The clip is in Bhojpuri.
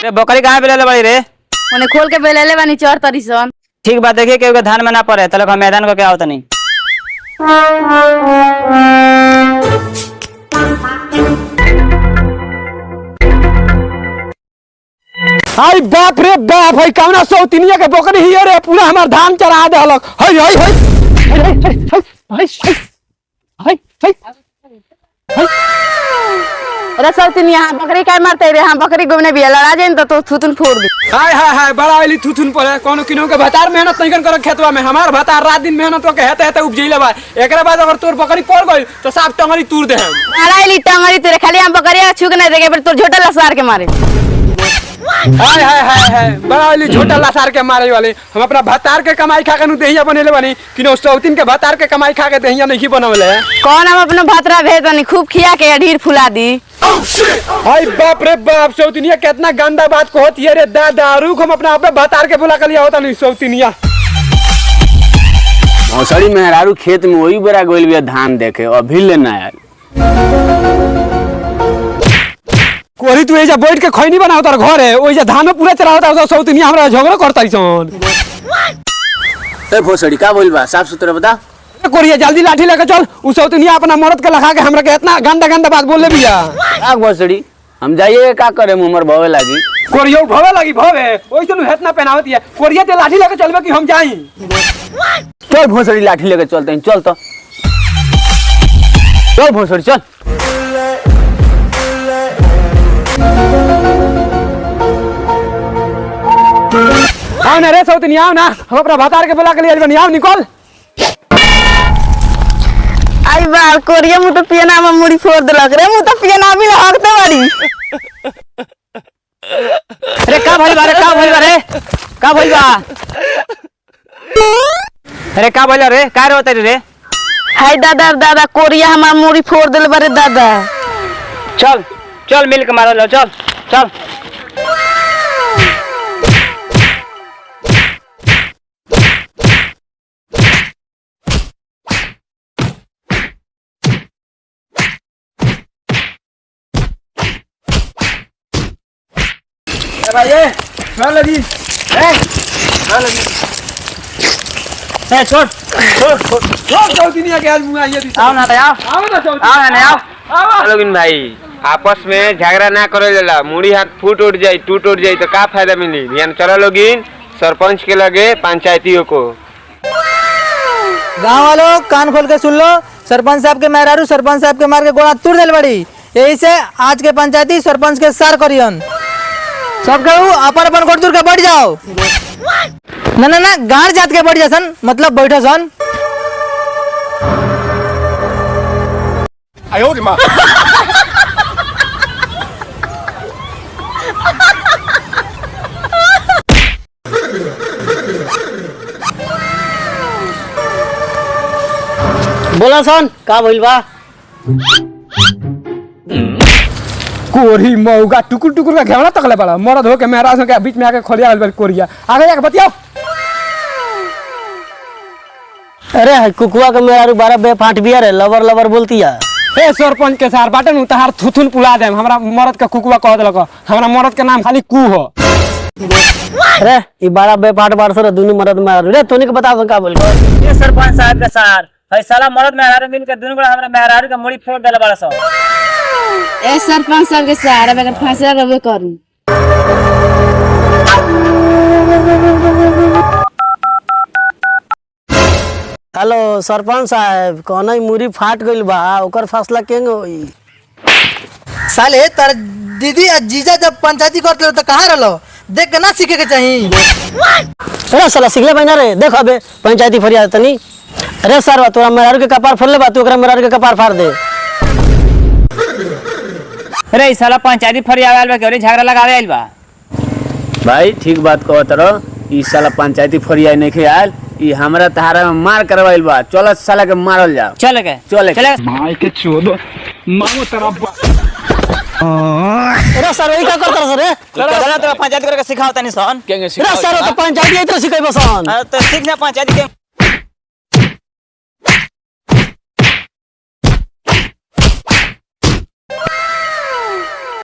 रे बकरी कहाँ बेले बड़ी रे? उन्हें खोल के बेले बानी चोर तरी सन। ठीक बात देखिए के धान में ना पड़े तले हम मैदान को क्या होता नहीं। हाय बाप रे बाप भाई कौना सौतिनिया के बकरी ही रे पूरा हमार धान चढ़ा दे हलक। हाय हाय हाय हाय हाय हाय अरे सौतिन यहाँ बकरी क्या मारते रे? हाँ बकरी घूमने भी लड़ा जाए तो थूथुन फोड़ दी। हाय हाय हाय बड़ा वाली थुथुन पर कोनो किनो के भतार मेहनत नहीं कर खेतवा में हमार भतार रात दिन मेहनत के हेते हेते उपजइले बा। एकरा बाद अगर तोर बकरी पड़ गई तो साफ टंगरी तूर दे हम। लड़ाई टंगरी तेरे खाली हम बकरिया छुक नहीं देगे फिर तोर झोटा लसार के मारे। हाय हाय हाय हाय बड़ा वाली झोटा लसार के मारे वाले हम अपना भतार के कमाई खा के नु देहिया बनेले बानी किनो सौतिन के भतार के कमाई खा के देहिया नहीं बनवले। कौन हम अपना भातरा भेज बानी खूब खिया के ढीर फुला दी। हाय बाप रे बाप सौतिनिया कितना गंदा बात कहती है रे दादा। रुक हम अपना आपे भतार के बुला के लिया होता नहीं सौतिनिया। मौसड़ी मेहरारू खेत में वही बड़ा गोल बिया धान देखे अभी लेना यार। कोरी तू एजा बैठ के खैनी बनाओ तार घर है ओइजा धान में पूरा चला होता सौतिनिया हमरा झगड़ा करताई सन। ए भोसड़ी का बोल बा साफ सुथरा बता। कोरिया जल्दी लाठी लेके चल उ सौतिनिया अपना मर्द के लगा के हमरा के इतना गंदा गंदा बात बोले बिया। का भोसड़ी हम जाइए का करे उमर भवे लागी। कोरिया भवे लागी भवे ओइसे नु हेतना पहनावत है कोरिया ते लाठी लेके चलबे कि हम जाई। चल भोसड़ी लाठी लेके चलते हैं चल तो चल भोसड़ी चल। आओ ना रे सौतिनिया आओ ना हम अपना भतार के बुला के लिए बनी आओ निकल। आई बाल कोरिया मुँह तो पियना में मुड़ी फोड़ दिलक रे मुँह तो पियना भी हकते बारी। अरे का भइल बा रे का भइल बा रे का भइल बा? अरे का भइल रे का रे होता रे? हाय दादा दादा कोरिया हमार मुड़ी फोड़ दिल बारे दादा। चल चल मिल के मारो लो चल चल। भाई ए मार लगी ए मार लगी ए छोड़ छोड़ छोड़ सौतिनिया के आज मुंह आई है। आओ ना आओ आओ ना सौतिनिया आओ ना आओ। आओ लोगिन भाई आपस में झगड़ा ना करे जाला मुड़ी हाथ फूट उठ जाई टूट उठ जाई तो का फायदा मिली। ध्यान चलो लोगिन सरपंच के लगे पंचायतियों को। गाँव वालों कान खोल के सुन लो सरपंच साहब के मेहरारू सरपंच साहब के मार के गोड़ा तोड़ दिल बड़ी। यही से आज के पंचायती सरपंच के सार करियन सब कहू अपन अपन गोड़ दूर के बैठ जाओ। ना ना ना गाड़ जात के बैठ जासन मतलब बैठो सन। आयो रे मां बोला सन का भइल बा? कोरी मौगा टुकुर टुकुर का घेवड़ा तकले पड़ा मरद हो के मेहराज हो के बीच में आके खोलिया गल कोरिया आगे जाके बतियाओ। अरे कुकुआ के मेहरारू 12 बे फाट बिया रे लबर लबर बोलती है। ए सरपंच के सार बाटन उतार थुथुन पुला दे हमरा मरद का कुकुआ कह देलक हमरा मरद के नाम खाली कू हो। अरे ई 12 बे फाट 12 दुनु मरद मेहरारू रे तोनी के बता दो का बोल। ये सरपंच साहब के सार फैसला मरद मेहरारू मिल के दोनों बड़ा हमरा मेहरारू के मुड़ी फोड़ देले बड़ा सब। ए सरपंच साहब के सार अब अगर फैसला रबे करू। हेलो सरपंच साहब कौन मुरी फाट गइल बा ओकर फैसला केंगे होई? साले तर दीदी आ जीजा जब पंचायती करते तो कहाँ रहलो देख के ना सीखे के चाहिए। अरे साला सीखले बना रे देख अबे पंचायती फरियाद तनी। अरे सर तोरा मेहरारू के कपार फोड़ले बा तू ओकरा मेहरारू के कपार फाड़ दे। अरे इस साला पंचायती फरियाद आइल बा के झगड़ा लगावे आइल बा। भाई ठीक बात कहो तरो ई साला पंचायती फरियाद नहीं खे आयल ई हमरा तहारा में मार करवाइल बा। चल साला के मारल जाओ चल के चल माय के चोदो मामो तरफ। अरे सर वही का करता सर रे? चला तो पंचायती करके सिखाओ तनी सन। केंगे अरे सर तो पंचायती इतना सिखाई बसन। तो सीखना पंचायती के